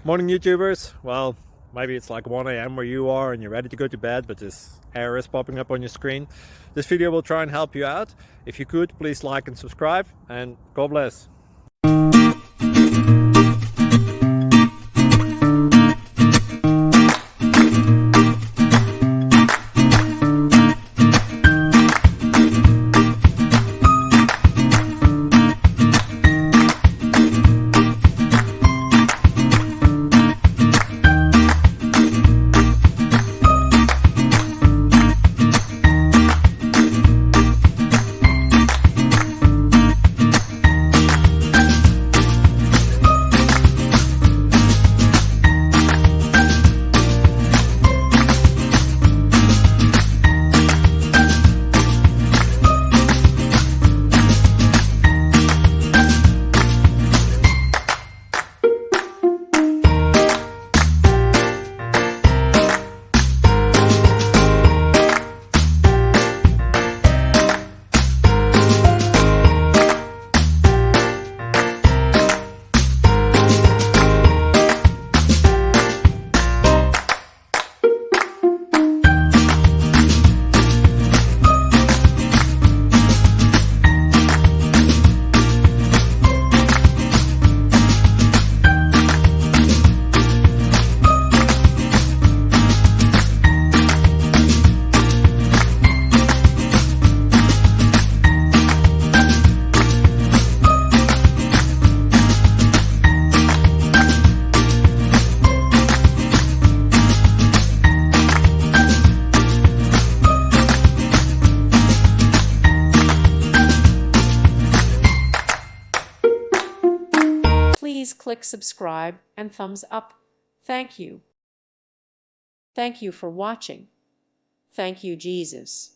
Morning YouTubers. Well, maybe it's like 1 a.m. where you are and you're ready to go to bed, but this error is popping up on your screen. This video will try and help you out. If you could, please like and subscribe, and God bless. Please click subscribe and thumbs up. Thank you. Thank you for watching. Thank you, Jesus.